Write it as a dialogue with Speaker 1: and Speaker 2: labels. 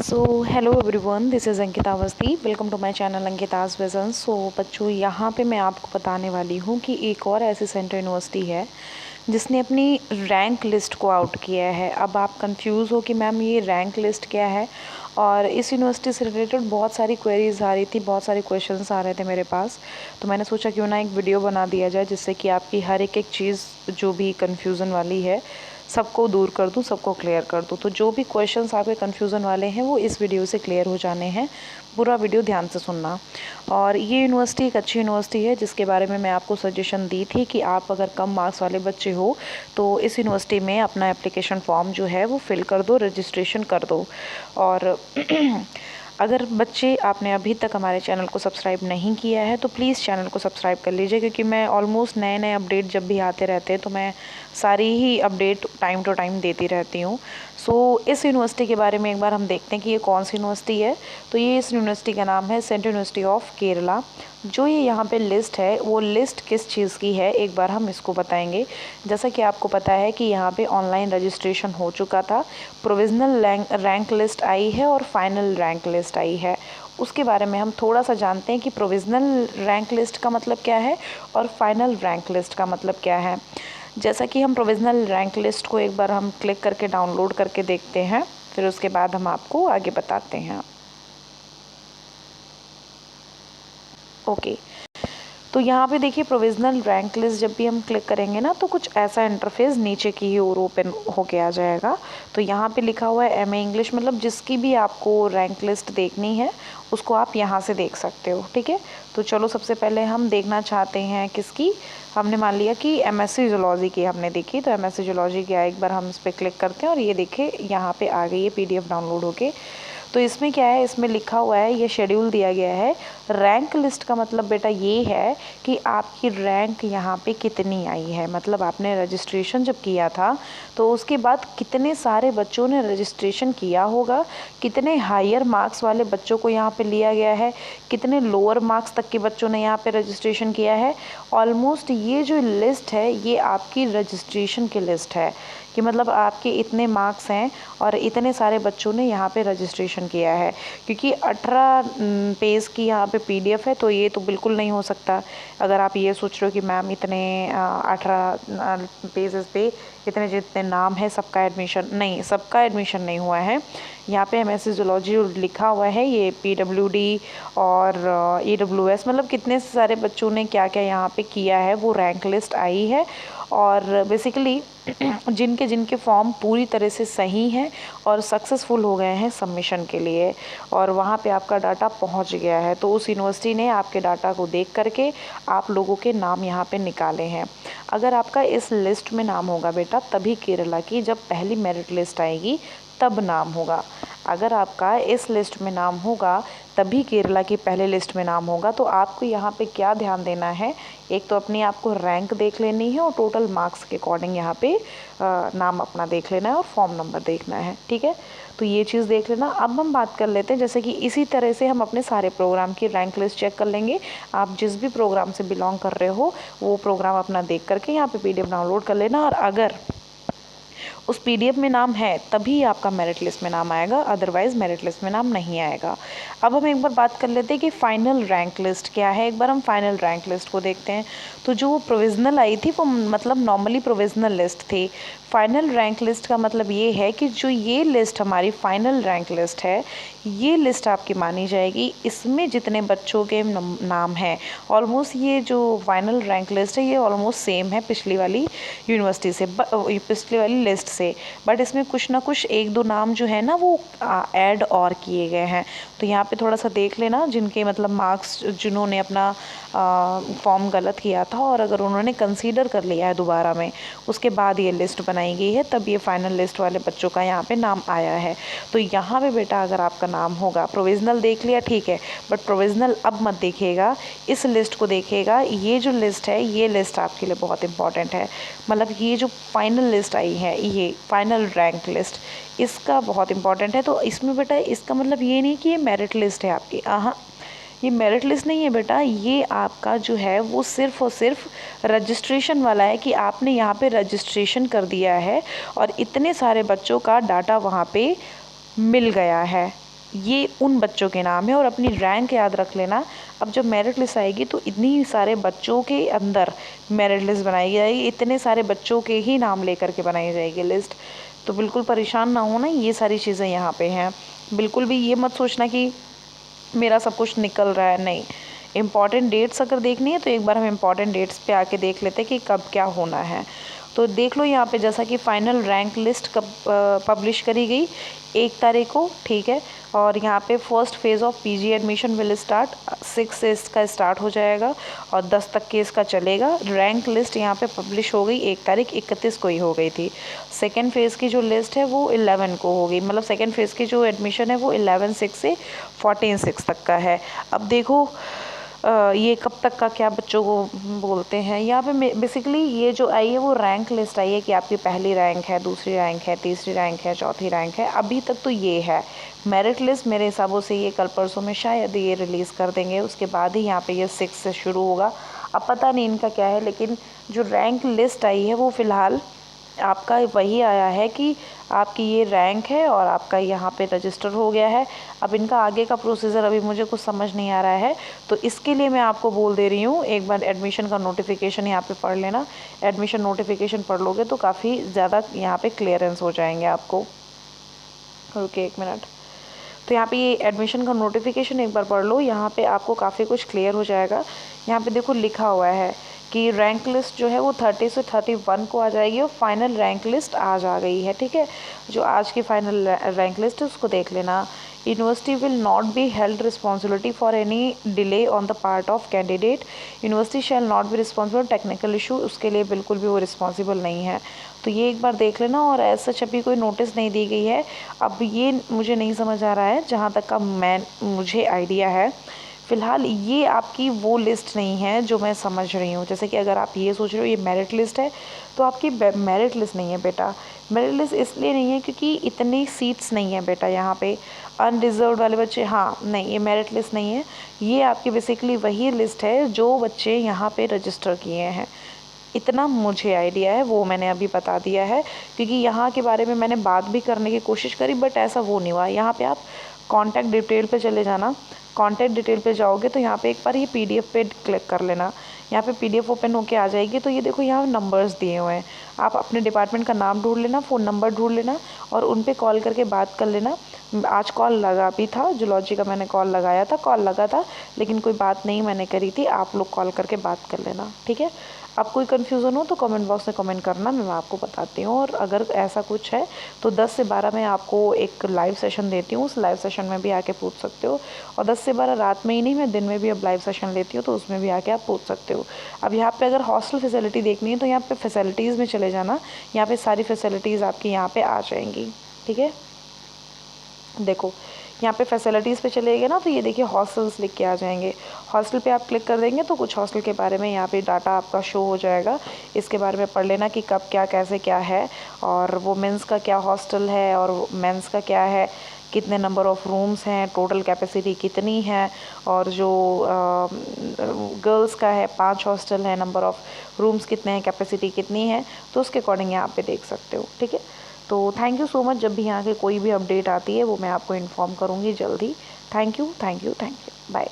Speaker 1: So hello everyone, this is Ankita Awasthi. Welcome to my channel Ankita's vision. So बच्चों, यहाँ पे मैं आपको बताने वाली हूँ कि एक और ऐसी सेंट्रल यूनिवर्सिटी है जिसने अपनी रैंक लिस्ट को आउट किया है। अब आप कंफ्यूज हो कि मैम ये रैंक लिस्ट क्या है, और इस यूनिवर्सिटी से रिलेटेड बहुत सारी क्वेरीज आ रही थी, बहुत सारे क्वेश्चंस आ रहे थे मेरे पास। तो मैंने सोचा क्यों ना एक वीडियो बना दिया जाए जिससे कि आपकी हर एक चीज़ जो भी कन्फ्यूज़न वाली है सबको दूर कर दूँ, सबको क्लियर कर दूँ। तो जो भी क्वेश्चंस आपके कन्फ्यूज़न वाले हैं वो इस वीडियो से क्लियर हो जाने हैं। पूरा वीडियो ध्यान से सुनना। और ये यूनिवर्सिटी एक अच्छी यूनिवर्सिटी है जिसके बारे में मैं आपको सजेशन दी थी कि आप अगर कम मार्क्स वाले बच्चे हो तो इस यूनिवर्सिटी में अपना एप्लीकेशन फॉर्म जो है वो फिल कर दो, रजिस्ट्रेशन कर दो। और अगर बच्चे आपने अभी तक हमारे चैनल को सब्सक्राइब नहीं किया है तो प्लीज़ चैनल को सब्सक्राइब कर लीजिए, क्योंकि मैं ऑलमोस्ट नए नए अपडेट जब भी आते रहते हैं तो मैं सारी ही अपडेट टाइम टू टाइम देती रहती हूँ। सो इस यूनिवर्सिटी के बारे में एक बार हम देखते हैं कि ये कौन सी यूनिवर्सिटी है। तो ये इस यूनिवर्सिटी का नाम है सेंट्रल यूनिवर्सिटी ऑफ केरला। जो ये यहाँ पे लिस्ट है वो लिस्ट किस चीज़ की है एक बार हम इसको बताएंगे। जैसा कि आपको पता है कि यहाँ पे ऑनलाइन रजिस्ट्रेशन हो चुका था, प्रोविज़नल रैंक लिस्ट आई है और फाइनल रैंक लिस्ट आई है। उसके बारे में हम थोड़ा सा जानते हैं कि प्रोविज़नल रैंक लिस्ट का मतलब क्या है और फाइनल रैंक लिस्ट का मतलब क्या है। जैसा कि हम प्रोविज़नल रैंक लिस्ट को एक बार हम क्लिक करके डाउनलोड करके देखते हैं, फिर उसके बाद हम आपको आगे बताते हैं। ओके, तो यहाँ पे देखिए प्रोविज़नल रैंक लिस्ट जब भी हम क्लिक करेंगे ना तो कुछ ऐसा इंटरफेस नीचे की ही ओर ओपन होके आ जाएगा। तो यहाँ पे लिखा हुआ है एमए इंग्लिश, मतलब जिसकी भी आपको रैंक लिस्ट देखनी है उसको आप यहाँ से देख सकते हो। ठीक है, तो चलो सबसे पहले हम देखना चाहते हैं किसकी। हमने मान लिया कि एमएससी जूलॉजी की हमने देखी, तो एमएससी जूलॉजी की एक बार हम इस पर क्लिक करते हैं और ये देखे यहाँ पे आ गई है पीडीएफ डाउनलोड होके। तो इसमें क्या है, इसमें लिखा हुआ है, ये शेड्यूल दिया गया है। रैंक लिस्ट का मतलब बेटा ये है कि आपकी रैंक यहाँ पे कितनी आई है, मतलब आपने रजिस्ट्रेशन जब किया था तो उसके बाद कितने सारे बच्चों ने रजिस्ट्रेशन किया होगा, कितने हायर मार्क्स वाले बच्चों को यहाँ पे लिया गया है, कितने लोअर मार्क्स तक के बच्चों ने यहाँ पे रजिस्ट्रेशन किया है। ऑलमोस्ट ये जो लिस्ट है ये आपकी रजिस्ट्रेशन की लिस्ट है कि मतलब आपके इतने मार्क्स हैं और इतने सारे बच्चों ने यहाँ पे रजिस्ट्रेशन किया है। क्योंकि 18 पेज की यहाँ पे पीडीएफ है तो ये तो बिल्कुल नहीं हो सकता। अगर आप ये सोच रहे हो कि मैम इतने 18 पेजेस पे इतने जितने नाम है सबका एडमिशन, नहीं, सबका एडमिशन नहीं हुआ है। यहाँ पे एमएससी जूलॉजी लिखा हुआ है, ये पीडब्ल्यूडी और ईडब्ल्यूएस, मतलब कितने सारे बच्चों ने क्या क्या यहाँ पे किया है वो रैंक लिस्ट आई है। और बेसिकली जिनके जिनके फॉर्म पूरी तरह से सही हैं और सक्सेसफुल हो गए हैं सबमिशन के लिए और वहाँ पे आपका डाटा पहुँच गया है, तो उस यूनिवर्सिटी ने आपके डाटा को देख करके आप लोगों के नाम यहाँ पे निकाले हैं। अगर आपका इस लिस्ट में नाम होगा बेटा तभी केरला की जब पहली मेरिट लिस्ट आएगी तब नाम होगा। अगर आपका इस लिस्ट में नाम होगा तभी केरला की पहले लिस्ट में नाम होगा। तो आपको यहाँ पे क्या ध्यान देना है, एक तो अपनी आपको रैंक देख लेनी है और टोटल मार्क्स के अकॉर्डिंग यहाँ पे नाम अपना देख लेना है और फॉर्म नंबर देखना है। ठीक है, तो ये चीज़ देख लेना। अब हम बात कर लेते हैं, जैसे कि इसी तरह से हम अपने सारे प्रोग्राम की रैंक लिस्ट चेक कर लेंगे। आप जिस भी प्रोग्राम से बिलोंग कर रहे हो वो प्रोग्राम अपना देख करके यहाँ पे पीडीएफ डाउनलोड कर लेना, और अगर उस पीडीएफ में नाम है तभी आपका मेरिट लिस्ट में नाम आएगा, अदरवाइज़ मेरिट लिस्ट में नाम नहीं आएगा। अब हम एक बार बात कर लेते हैं कि फ़ाइनल रैंक लिस्ट क्या है। एक बार हम फाइनल रैंक लिस्ट को देखते हैं। तो जो प्रोविज़नल आई थी वो मतलब नॉर्मली प्रोविज़नल लिस्ट थी। फाइनल रैंक लिस्ट का मतलब ये है कि जो ये लिस्ट हमारी फाइनल रैंक लिस्ट है ये लिस्ट आपकी मानी जाएगी। इसमें जितने बच्चों के नाम हैं ऑलमोस्ट, ये जो फाइनल रैंक लिस्ट है ये ऑलमोस्ट सेम है पिछली वाली यूनिवर्सिटी से, पिछली वाली लिस्ट से, बट इसमें कुछ ना कुछ एक दो नाम जो है ना वो ऐड और किए गए हैं। तो यहाँ पे थोड़ा सा देख लेना जिनके मतलब मार्क्स, जिन्होंने अपना फॉर्म गलत किया था और अगर उन्होंने कंसीडर कर लिया है दोबारा में, उसके बाद ये लिस्ट बनाई गई है, तब ये फाइनल लिस्ट वाले बच्चों का यहाँ पे नाम आया है। तो यहाँ पे बेटा अगर आपका नाम होगा, प्रोविज़नल देख लिया ठीक है, बट प्रोविज़नल अब मत देखिएगा, इस लिस्ट को देखिएगा। ये जो लिस्ट है ये लिस्ट आपके लिए बहुत इंपॉर्टेंट है, मतलब ये जो फाइनल लिस्ट आई है ये फाइनल रैंक लिस्ट, इसका बहुत इंपॉर्टेंट है। तो इसमें बेटा इसका मतलब ये नहीं कि ये मेरिट लिस्ट है आपकी, हाँ, ये मेरिट लिस्ट नहीं है बेटा, ये आपका जो है वो सिर्फ़ और सिर्फ रजिस्ट्रेशन वाला है कि आपने यहाँ पे रजिस्ट्रेशन कर दिया है और इतने सारे बच्चों का डाटा वहाँ पे मिल गया है। ये उन बच्चों के नाम है और अपनी रैंक याद रख लेना। अब जब मेरिट लिस्ट आएगी तो इतनी सारे बच्चों के अंदर मेरिट लिस्ट बनाई जाएगी, इतने सारे बच्चों के ही नाम लेकर के बनाई जाएगी लिस्ट। तो बिल्कुल परेशान ना हो ना, ये सारी चीज़ें यहाँ पे हैं। बिल्कुल भी ये मत सोचना कि मेरा सब कुछ निकल रहा है, नहीं। इम्पॉर्टेंट डेट्स अगर देखनी है तो एक बार हम इम्पॉर्टेंट डेट्स पे आके देख लेते हैं कि कब क्या होना है। तो देख लो यहाँ पे जैसा कि फाइनल रैंक लिस्ट कब पब्लिश करी गई, 1 तारीख को, ठीक है। और यहाँ पे first phase of PG admission will start 6 से इसका स्टार्ट हो जाएगा और 10 तक के इसका चलेगा। रैंक लिस्ट यहाँ पे पब्लिश हो गई 1 तारीख 31 को ही हो गई थी। सेकेंड फेज़ की जो लिस्ट है वो 11 को हो गई, मतलब सेकेंड फेज़ की जो एडमिशन है वो 11/6 से 14/6 तक का है। अब देखो ये कब तक का क्या बच्चों को बोलते हैं। यहाँ पे बेसिकली ये जो आई है वो रैंक लिस्ट आई है कि आपकी पहली रैंक है, दूसरी रैंक है, तीसरी रैंक है, चौथी रैंक है। अभी तक तो ये है मेरिट लिस्ट। मेरे हिसाबों से ये कल परसों में शायद ये रिलीज़ कर देंगे, उसके बाद ही यहाँ पे ये 6 से शुरू होगा। अब पता नहीं इनका क्या है, लेकिन जो रैंक लिस्ट आई है वो फ़िलहाल आपका वही आया है कि आपकी ये रैंक है और आपका यहाँ पे रजिस्टर हो गया है। अब इनका आगे का प्रोसीजर अभी मुझे कुछ समझ नहीं आ रहा है, तो इसके लिए मैं आपको बोल दे रही हूँ एक बार एडमिशन का नोटिफिकेशन यहाँ पे पढ़ लेना। एडमिशन नोटिफिकेशन पढ़ लोगे तो काफ़ी ज़्यादा यहाँ पे क्लियरेंस हो जाएंगे आपको। रुकिए 1 मिनट। तो यहाँ पे ये एडमिशन का नोटिफिकेशन एक बार पढ़ लो, यहाँ पे आपको काफ़ी कुछ क्लियर हो जाएगा। यहाँ पे देखो लिखा हुआ है कि रैंक लिस्ट जो है वो 30 से 31 को आ जाएगी और फाइनल रैंक लिस्ट आज आ गई है, ठीक है। जो आज की फाइनल रैंक लिस्ट है उसको देख लेना। University will not be held responsibility for any delay on the part of candidate. University shall not be responsible technical issue, उसके लिए बिल्कुल भी वो रिस्पॉन्सिबल नहीं है। तो ये एक बार देख लेना। और ऐसा अभी कोई नोटिस नहीं दी गई है। अब ये मुझे नहीं समझ आ रहा है, जहाँ तक का मुझे आइडिया है फ़िलहाल ये आपकी वो लिस्ट नहीं है जो मैं समझ रही हूँ। जैसे कि अगर आप ये सोच रहे हो ये मेरिट लिस्ट है, तो आपकी मेरिट लिस्ट नहीं है बेटा। मेरिट लिस्ट इसलिए नहीं है क्योंकि इतनी सीट्स नहीं है बेटा यहाँ पे। अनरिजर्व्ड वाले बच्चे, हाँ नहीं, ये मेरिट लिस्ट नहीं है। ये आपकी बेसिकली वही लिस्ट है जो बच्चे यहाँ पे रजिस्टर किए हैं। इतना मुझे आइडिया है, वो मैंने अभी बता दिया है। क्योंकि यहाँ के बारे में मैंने बात भी करने की कोशिश करी बट ऐसा वो नहीं हुआ। यहाँ पे आप कॉन्टैक्ट डिटेल पे चले जाना। कॉन्टैक्ट डिटेल पे जाओगे तो यहाँ पे एक बार ये PDF पे क्लिक कर लेना। यहाँ पे PDF ओपन होके आ जाएगी। तो ये देखो यहाँ नंबर्स दिए हुए हैं। आप अपने डिपार्टमेंट का नाम ढूंढ लेना, फ़ोन नंबर ढूंढ लेना और उन पे कॉल करके बात कर लेना। आज कॉल लगा भी था, जूलॉजी का मैंने कॉल लगाया था, कॉल लगा था, लेकिन कोई बात नहीं मैंने करी थी। आप लोग कॉल करके बात कर लेना, ठीक है। अब कोई कन्फ्यूज़न हो तो कमेंट बॉक्स में कमेंट करना, मैं आपको बताती हूँ। और अगर ऐसा कुछ है तो 10 से 12 मैं आपको एक लाइव सेशन देती हूँ, उस लाइव सेशन में भी आके पूछ सकते हो। और 10 से 12 रात में ही नहीं, मैं दिन में भी अब लाइव सेशन लेती हूँ, तो उसमें भी आके आप पूछ सकते हो। अब यहाँ पे अगर हॉस्टल फैसिलिटी देखनी है तो यहाँ पे फैसिलिटीज़ में चले जाना। यहाँ पे सारी फैसिलिटीज़ आपकी यहाँ पे आ जाएंगी, ठीक है। देखो यहाँ पे फैसिलिटीज़ पे चले गए ना, तो ये देखिए हॉस्टल्स लिख के आ जाएंगे। हॉस्टल पे आप क्लिक कर देंगे तो कुछ हॉस्टल के बारे में यहाँ पे डाटा आपका शो हो जाएगा। इसके बारे में पढ़ लेना कि कब क्या कैसे क्या है, और वो मेंस का क्या हॉस्टल है और मेंस का क्या है, कितने नंबर ऑफ़ रूम्स हैं, टोटल कैपेसिटी कितनी है। और जो गर्ल्स का है 5 हॉस्टल है, नंबर ऑफ़ रूम्स कितने हैं, कैपेसिटी कितनी है, तो उसके अकॉर्डिंग यहाँ पे देख सकते हो, ठीक है। तो थैंक यू सो मच। जब भी यहाँ के कोई भी अपडेट आती है वो मैं आपको इन्फॉर्म करूँगी जल्दी। Thank you, thank you, thank you. Bye.